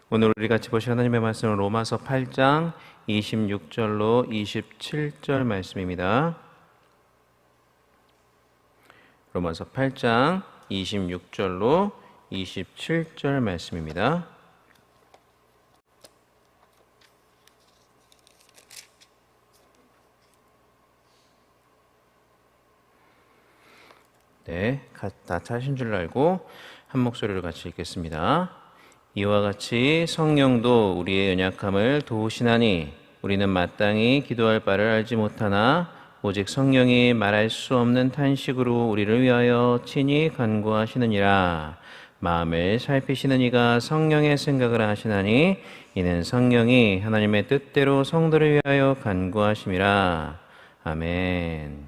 오늘 우리 같이 보실 하나님의 말씀은 로마서 8장 26절로 27절 말씀입니다. 로마서 8장 26절로 27절 말씀입니다. 네, 다 찾으신 줄 알고 한 목소리로 같이 읽겠습니다. 이와 같이 성령도 우리의 연약함을 도우시나니 우리는 마땅히 기도할 바를 알지 못하나 오직 성령이 말할 수 없는 탄식으로 우리를 위하여 친히 간구하시느니라. 마음을 살피시는 이가 성령의 생각을 하시나니 이는 성령이 하나님의 뜻대로 성도를 위하여 간구하심이라. 아멘.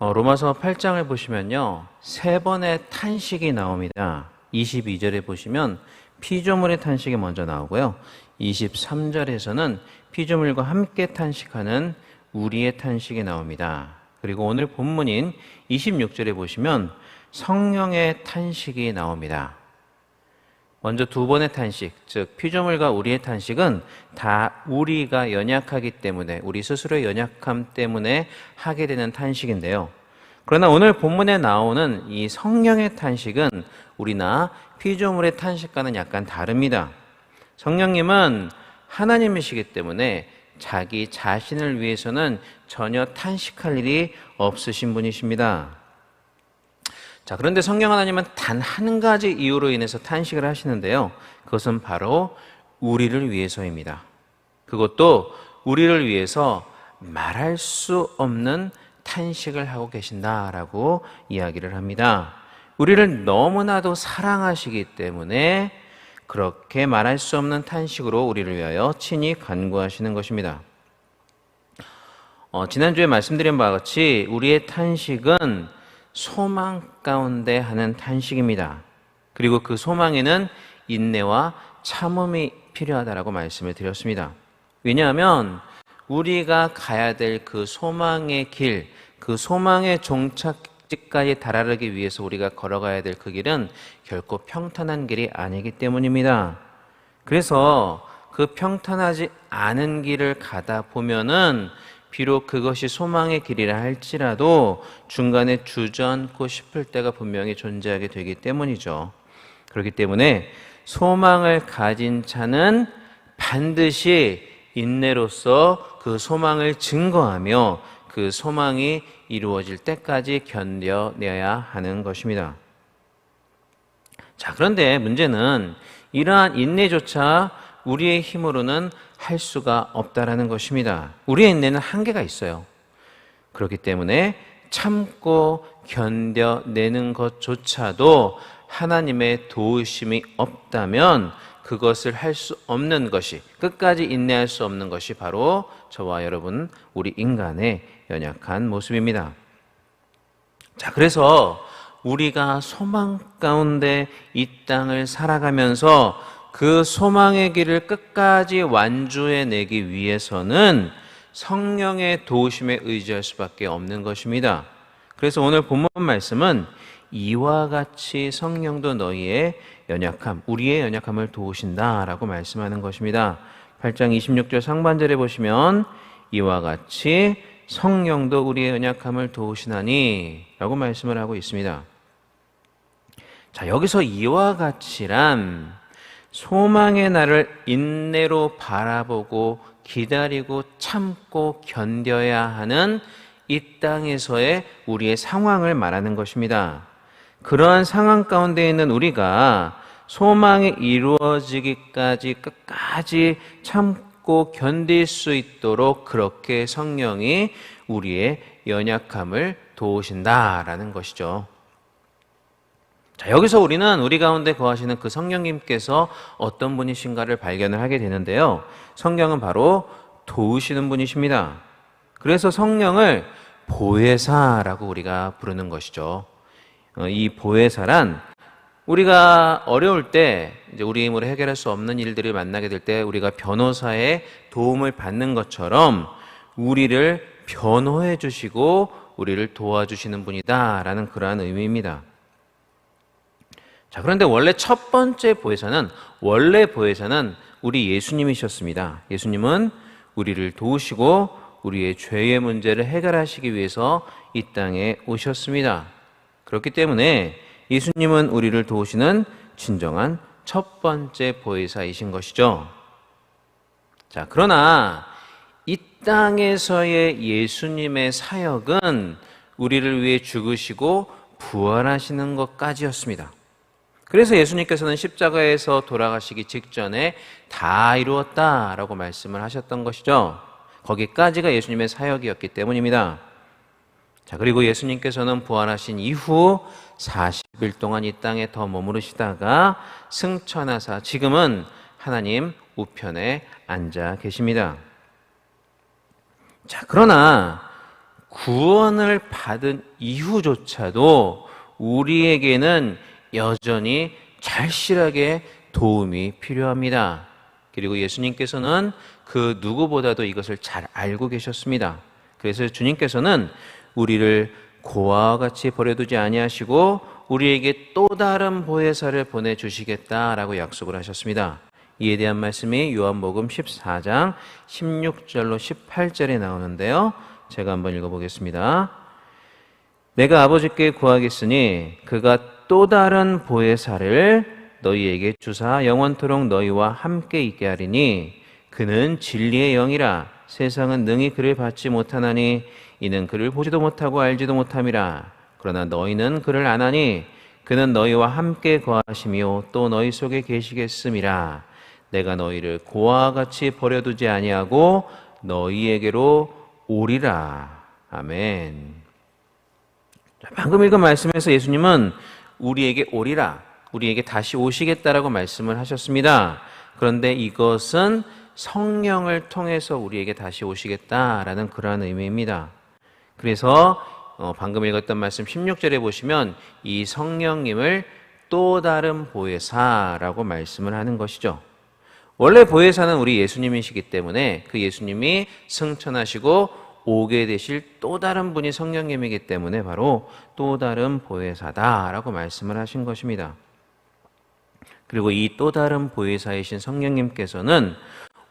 로마서 8장을 보시면요, 3번의 탄식이 나옵니다. 22절에 보시면 피조물의 탄식이 먼저 나오고요, 23절에서는 피조물과 함께 탄식하는 우리의 탄식이 나옵니다. 그리고 오늘 본문인 26절에 보시면 성령의 탄식이 나옵니다. 먼저 2번의 탄식, 즉 피조물과 우리의 탄식은 다 우리가 연약하기 때문에, 우리 스스로의 연약함 때문에 하게 되는 탄식인데요. 그러나 오늘 본문에 나오는 이 성령의 탄식은 우리나 피조물의 탄식과는 약간 다릅니다. 성령님은 하나님이시기 때문에 자기 자신을 위해서는 전혀 탄식할 일이 없으신 분이십니다. 자, 그런데 성령 하나님은 단 한 가지 이유로 인해서 탄식을 하시는데요, 그것은 바로 우리를 위해서입니다. 그것도 우리를 위해서 말할 수 없는 탄식을 하고 계신다라고 이야기를 합니다. 우리를 너무나도 사랑하시기 때문에 그렇게 말할 수 없는 탄식으로 우리를 위하여 친히 간구하시는 것입니다. 지난주에 말씀드린 바와 같이 우리의 탄식은 소망 가운데 하는 탄식입니다. 그리고 그 소망에는 인내와 참음이 필요하다라고 말씀을 드렸습니다. 왜냐하면 우리가 가야 될 그 소망의 길, 그 소망의 종착지까지 달아르기 위해서 우리가 걸어가야 될 그 길은 결코 평탄한 길이 아니기 때문입니다. 그래서 그 평탄하지 않은 길을 가다 보면은 비록 그것이 소망의 길이라 할지라도 중간에 주저앉고 싶을 때가 분명히 존재하게 되기 때문이죠. 그렇기 때문에 소망을 가진 자는 반드시 인내로서 그 소망을 증거하며 그 소망이 이루어질 때까지 견뎌내야 하는 것입니다. 자, 그런데 문제는 이러한 인내조차 우리의 힘으로는 할 수가 없다라는 것입니다. 우리의 인내는 한계가 있어요. 그렇기 때문에 참고 견뎌내는 것조차도 하나님의 도우심이 없다면 그것을 할 수 없는 것이, 끝까지 인내할 수 없는 것이 바로 저와 여러분, 우리 인간의 연약한 모습입니다. 자, 그래서 우리가 소망 가운데 이 땅을 살아가면서 그 소망의 길을 끝까지 완주해내기 위해서는 성령의 도우심에 의지할 수밖에 없는 것입니다. 그래서 오늘 본문 말씀은 이와 같이 성령도 너희의 연약함, 우리의 연약함을 도우신다라고 말씀하는 것입니다. 8장 26절 상반절에 보시면 이와 같이 성령도 우리의 연약함을 도우시나니 라고 말씀을 하고 있습니다. 자, 여기서 이와 같이란 소망의 날을 인내로 바라보고 기다리고 참고 견뎌야 하는 이 땅에서의 우리의 상황을 말하는 것입니다. 그러한 상황 가운데 있는 우리가 소망이 이루어지기까지 끝까지 참고 견딜 수 있도록 그렇게 성령이 우리의 연약함을 도우신다라는 것이죠. 자, 여기서 우리는 우리 가운데 거하시는 그 성령님께서 어떤 분이신가를 발견을 하게 되는데요, 성령은 바로 도우시는 분이십니다. 그래서 성령을 보혜사라고 우리가 부르는 것이죠. 이 보혜사란 우리가 어려울 때, 이제 우리 힘으로 해결할 수 없는 일들을 만나게 될 때 우리가 변호사의 도움을 받는 것처럼 우리를 변호해 주시고 우리를 도와주시는 분이다라는 그러한 의미입니다. 자, 그런데 원래 첫 번째 보혜사는, 원래 보혜사는 우리 예수님이셨습니다. 예수님은 우리를 도우시고 우리의 죄의 문제를 해결하시기 위해서 이 땅에 오셨습니다. 그렇기 때문에 예수님은 우리를 도우시는 진정한 첫 번째 보혜사이신 것이죠. 자, 그러나 이 땅에서의 예수님의 사역은 우리를 위해 죽으시고 부활하시는 것까지였습니다. 그래서 예수님께서는 십자가에서 돌아가시기 직전에 다 이루었다라고 말씀을 하셨던 것이죠. 거기까지가 예수님의 사역이었기 때문입니다. 자, 그리고 예수님께서는 부활하신 이후 40일 동안 이 땅에 더 머무르시다가 승천하사 지금은 하나님 우편에 앉아 계십니다. 자, 그러나 구원을 받은 이후조차도 우리에게는 여전히 절실하게 도움이 필요합니다. 그리고 예수님께서는 그 누구보다도 이것을 잘 알고 계셨습니다. 그래서 주님께서는 우리를 고아와 같이 버려두지 아니하시고 우리에게 또 다른 보혜사를 보내주시겠다라고 약속을 하셨습니다. 이에 대한 말씀이 요한복음 14장 16절로 18절에 나오는데요. 제가 한번 읽어보겠습니다. 내가 아버지께 구하겠으니 그가 또 다른 보혜사를 너희에게 주사 영원토록 너희와 함께 있게 하리니 그는 진리의 영이라 세상은 능히 그를 받지 못하나니 이는 그를 보지도 못하고 알지도 못함이라. 그러나 너희는 그를 아나니 그는 너희와 함께 거하시며 또 너희 속에 계시겠음이라. 내가 너희를 고아와 같이 버려두지 아니하고 너희에게로 오리라. 아멘. 방금 읽은 말씀에서 예수님은 우리에게 오리라, 우리에게 다시 오시겠다라고 말씀을 하셨습니다. 그런데 이것은 성령을 통해서 우리에게 다시 오시겠다라는 그러한 의미입니다. 그래서 방금 읽었던 말씀 16절에 보시면 이 성령님을 또 다른 보혜사라고 말씀을 하는 것이죠. 원래 보혜사는 우리 예수님이시기 때문에 그 예수님이 승천하시고 오게 되실 또 다른 분이 성령님이기 때문에 바로 또 다른 보혜사다라고 말씀을 하신 것입니다. 그리고 이 또 다른 보혜사이신 성령님께서는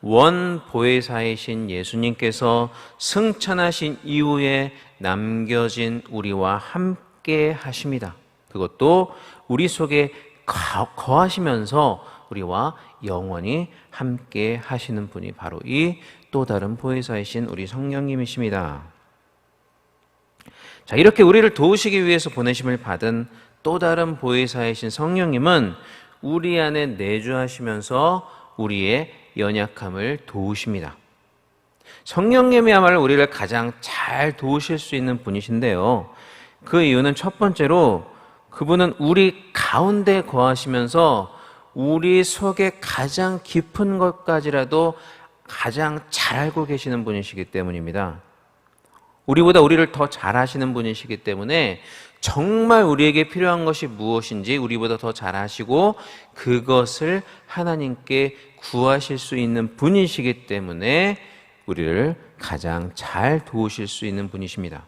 원 보혜사이신 예수님께서 승천하신 이후에 남겨진 우리와 함께 하십니다. 그것도 우리 속에 거하시면서 우리와 영원히 함께 하시는 분이 바로 이 또 다른 보혜사이신 우리 성령님이십니다. 자, 이렇게 우리를 도우시기 위해서 보내심을 받은 또 다른 보혜사이신 성령님은 우리 안에 내주하시면서 우리의 연약함을 도우십니다. 성령님이야말로 우리를 가장 잘 도우실 수 있는 분이신데요. 그 이유는 첫 번째로 그분은 우리 가운데 거하시면서 우리 속에 가장 깊은 것까지라도 가장 잘 알고 계시는 분이시기 때문입니다. 우리보다 우리를 더 잘 아시는 분이시기 때문에 정말 우리에게 필요한 것이 무엇인지 우리보다 더 잘 아시고 그것을 하나님께 구하실 수 있는 분이시기 때문에 우리를 가장 잘 도우실 수 있는 분이십니다.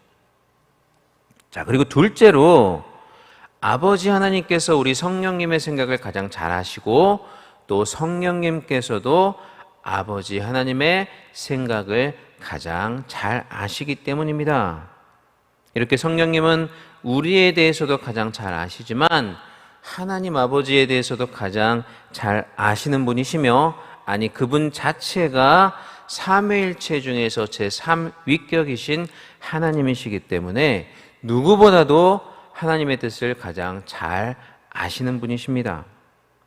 자, 그리고 둘째로 아버지 하나님께서 우리 성령님의 생각을 가장 잘 아시고 또 성령님께서도 아버지 하나님의 생각을 가장 잘 아시기 때문입니다. 이렇게 성령님은 우리에 대해서도 가장 잘 아시지만 하나님 아버지에 대해서도 가장 잘 아시는 분이시며, 아니 그분 자체가 삼위일체 중에서 제3위격이신 하나님이시기 때문에 누구보다도 하나님의 뜻을 가장 잘 아시는 분이십니다.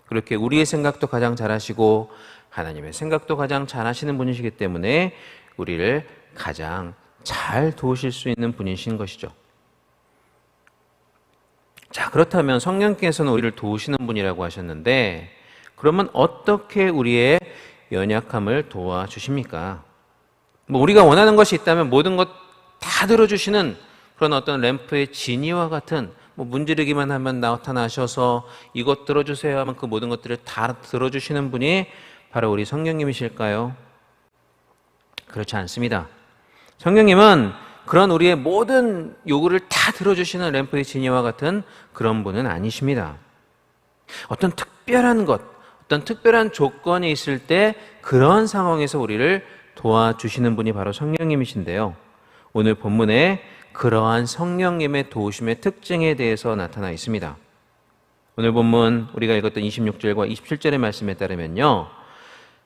그렇게 우리의 생각도 가장 잘 아시고 하나님의 생각도 가장 잘 아시는 분이시기 때문에 우리를 가장 잘 도우실 수 있는 분이신 것이죠. 자, 그렇다면 성령께서는 우리를 도우시는 분이라고 하셨는데 그러면 어떻게 우리의 연약함을 도와주십니까? 우리가 원하는 것이 있다면 모든 것 다 들어주시는 그런 어떤 램프의 지니와 같은 문지르기만 하면 나타나셔서 이것 들어주세요 하면 그 모든 것들을 다 들어주시는 분이 바로 우리 성령님이실까요? 그렇지 않습니다. 성령님은 그런 우리의 모든 요구를 다 들어주시는 램프의 지니와 같은 그런 분은 아니십니다. 어떤 특별한 것, 어떤 특별한 조건이 있을 때 그런 상황에서 우리를 도와주시는 분이 바로 성령님이신데요. 오늘 본문에 그러한 성령님의 도우심의 특징에 대해서 나타나 있습니다. 오늘 본문 우리가 읽었던 26절과 27절의 말씀에 따르면요,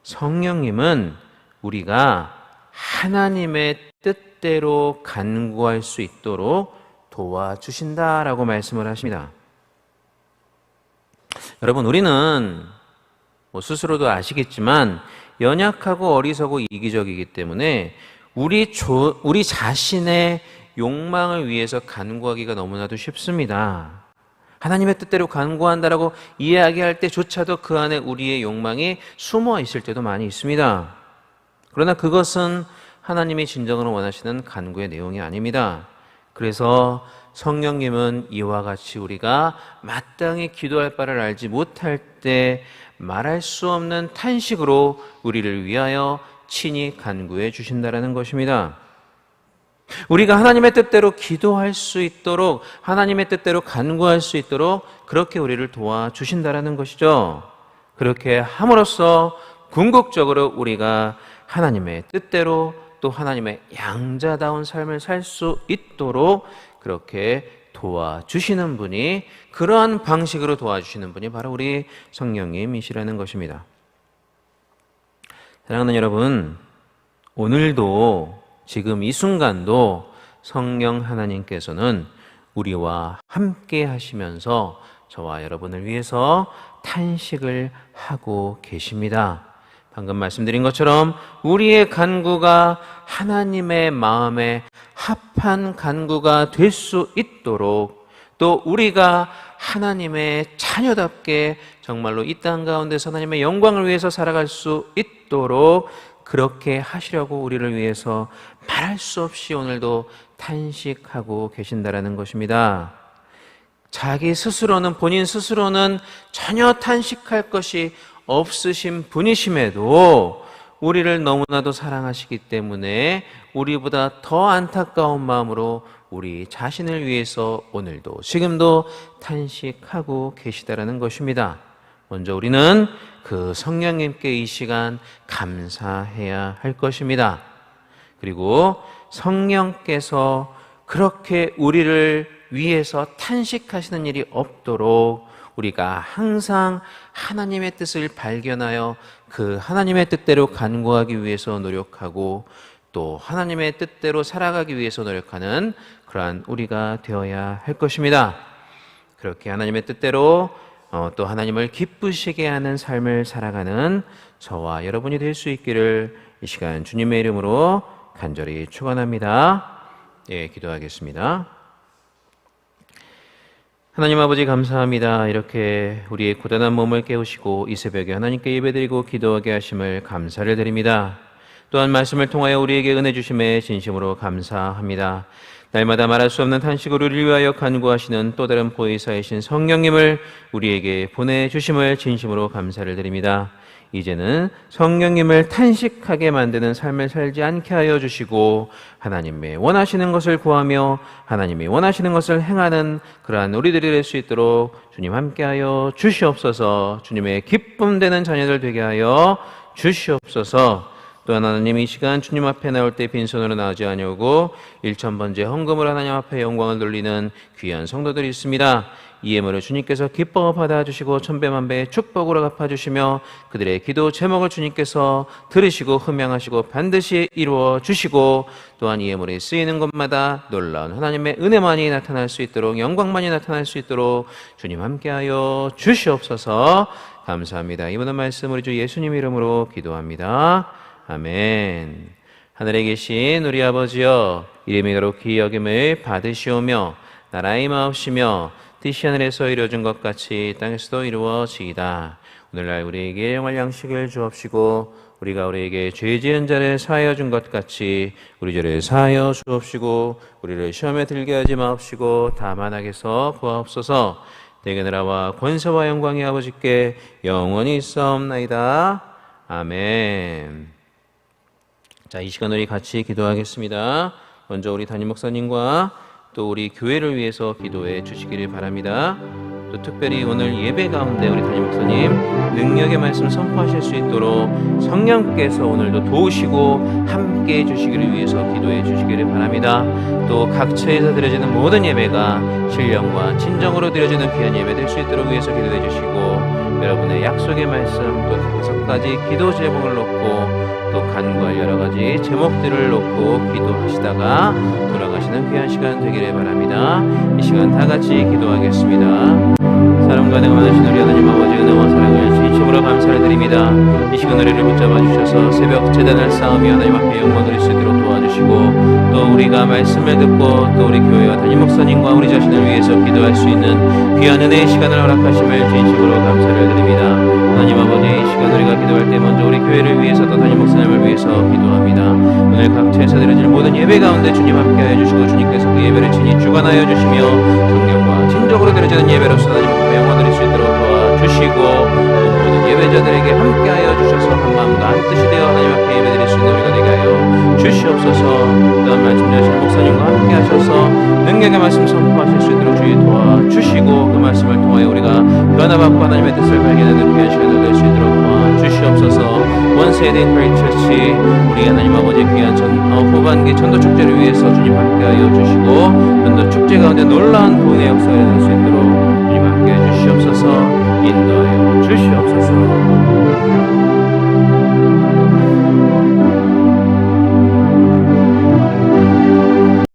성령님은 우리가 하나님의 뜻대로 간구할 수 있도록 도와주신다라고 말씀을 하십니다. 여러분, 우리는 스스로도 아시겠지만 연약하고 어리석고 이기적이기 때문에 우리 자신의 욕망을 위해서 간구하기가 너무나도 쉽습니다. 하나님의 뜻대로 간구한다라고 이야기할 때조차도 그 안에 우리의 욕망이 숨어 있을 때도 많이 있습니다. 그러나 그것은 하나님이 진정으로 원하시는 간구의 내용이 아닙니다. 그래서 성령님은 이와 같이 우리가 마땅히 기도할 바를 알지 못할 때 말할 수 없는 탄식으로 우리를 위하여 친히 간구해 주신다라는 것입니다. 우리가 하나님의 뜻대로 기도할 수 있도록, 하나님의 뜻대로 간구할 수 있도록 그렇게 우리를 도와주신다라는 것이죠. 그렇게 함으로써 궁극적으로 우리가 하나님의 뜻대로 또 하나님의 양자다운 삶을 살 수 있도록 그렇게 도와주시는 분이, 그러한 방식으로 도와주시는 분이 바로 우리 성령님이시라는 것입니다. 사랑하는 여러분, 오늘도 지금 이 순간도 성령 하나님께서는 우리와 함께 하시면서 저와 여러분을 위해서 탄식을 하고 계십니다. 방금 말씀드린 것처럼 우리의 간구가 하나님의 마음에 합한 간구가 될 수 있도록, 또 우리가 하나님의 자녀답게 정말로 이 땅 가운데서 하나님의 영광을 위해서 살아갈 수 있도록 그렇게 하시려고 우리를 위해서 말할 수 없이 오늘도 탄식하고 계신다라는 것입니다. 자기 스스로는, 본인 스스로는 전혀 탄식할 것이 없으신 분이심에도 우리를 너무나도 사랑하시기 때문에 우리보다 더 안타까운 마음으로 우리 자신을 위해서 오늘도 지금도 탄식하고 계시다라는 것입니다. 먼저 우리는 그 성령님께 이 시간 감사해야 할 것입니다. 그리고 성령께서 그렇게 우리를 위해서 탄식하시는 일이 없도록 우리가 항상 하나님의 뜻을 발견하여 그 하나님의 뜻대로 간구하기 위해서 노력하고 또 하나님의 뜻대로 살아가기 위해서 노력하는 그러한 우리가 되어야 할 것입니다. 그렇게 하나님의 뜻대로 또 하나님을 기쁘시게 하는 삶을 살아가는 저와 여러분이 될 수 있기를 이 시간 주님의 이름으로 간절히 축원합니다. 예, 기도하겠습니다. 하나님 아버지 감사합니다. 이렇게 우리의 고단한 몸을 깨우시고 이 새벽에 하나님께 예배드리고 기도하게 하심을 감사를 드립니다. 또한 말씀을 통하여 우리에게 은혜 주심에 진심으로 감사합니다. 날마다 말할 수 없는 탄식으로 우리를 위하여 간구하시는 또 다른 보혜사이신 성령님을 우리에게 보내주심을 진심으로 감사를 드립니다. 이제는 성령님을 탄식하게 만드는 삶을 살지 않게 하여 주시고 하나님의 원하시는 것을 구하며 하나님이 원하시는 것을 행하는 그러한 우리들이 될 수 있도록 주님 함께하여 주시옵소서. 주님의 기쁨 되는 자녀들 되게 하여 주시옵소서. 또한 하나님 이 시간 주님 앞에 나올 때 빈손으로 나오지 아니오고 1,000번째 헌금을 하나님 앞에 영광을 돌리는 귀한 성도들이 있습니다. 이 예물을 주님께서 기뻐 받아주시고 천배만배의 축복으로 갚아주시며 그들의 기도 제목을 주님께서 들으시고 흠양하시고 반드시 이루어 주시고 또한 이 예물이 쓰이는 곳마다 놀라운 하나님의 은혜만이 나타날 수 있도록, 영광만이 나타날 수 있도록 주님 함께하여 주시옵소서. 감사합니다. 이번의 말씀 우리 주 예수님 이름으로 기도합니다. 아멘. 하늘에 계신 우리 아버지여, 이름이 거룩히 여김을 받으시오며 나라의 마옵시며 뜻이 하늘에서 이루어진 것 같이 땅에서도 이루어지이다. 오늘날 우리에게 영할 양식을 주옵시고 우리가 우리에게 죄 지은 자를 사하여 준 것 같이 우리 죄를 사하여 주옵시고 우리를 시험에 들게 하지 마옵시고 다만 악에서 구하옵소서. 내게 나라와 권세와 영광이 아버지께 영원히 있사옵나이다. 아멘. 자, 이 시간 우리 같이 기도하겠습니다. 먼저 우리 담임 목사님과 또 우리 교회를 위해서 기도해 주시기를 바랍니다. 또 특별히 오늘 예배 가운데 우리 담임 목사님 능력의 말씀 선포하실 수 있도록 성령께서 오늘도 도우시고 함께 해주시기를 위해서 기도해 주시기를 바랍니다. 또 각처에서 드려지는 모든 예배가 신령과 진정으로 드려지는 귀한 예배 될 수 있도록 위해서 기도해 주시고, 여러분의 약속의 말씀 또 5가지 기도 제목을 놓고 또 간구할 여러 가지 제목들을 놓고 기도하시다가 돌아가시는 귀한 시간 되기를 바랍니다. 이 시간 다 같이 기도하겠습니다. 사랑과 은혜가 많으신 우리 하나님 아버지, 은혜와 사랑을 진심으로 감사를 드립니다. 이 시간 우리를 붙잡아 주셔서 새벽 제단을 쌓으며 하나님 앞에 영광 드릴 수 있도록 도와주시고, 또 우리가 말씀을 듣고 또 우리 교회와 담임 목사님과 우리 자신을 위해서 기도할 수 있는 귀한 은혜의 시간을 허락하심을 진심으로 감사를 드립니다. 하나님 아버지, 이 시간 우리가 기도할 때 먼저 우리 교회를 위해서 또 담임 목사님을 위해서 기도합니다. 오늘 각처에서 드려질 모든 예배 가운데 주님 함께하여 주시고, 주님께서 그 예배를 친히 주관하여 주시며 성령과 진정으로 드려지는 예배로서 하나님 앞에 영광 드릴 수 있도록 도와주시고, 또 모든 예배자들에게 함께하여 주셔서 한 마음과 한 뜻이 되어 하나님 앞에 예배 드릴 수 있는 우리가 되게 하여 주시옵소서. 또한 말씀 전하시는 목사님과 함께 하셔서 능력의 말씀 선포하실 수 있도록 주의 도와주시고, 그 말씀을 통하여 우리가 변화받고 하나님의 뜻을 발견하는 귀한 시간을 낼 수 있도록 도와주시옵소서. 원세대인 크리스처치 우리 하나님 아버지 귀한 후반기 전도 축제를 위해서 주님 함께하여 주시고, 전도 축제 가운데 놀라운 구원의 역사를 할 수 있도록 주님 함께해 주시옵소서. 인도하여 주시옵소서.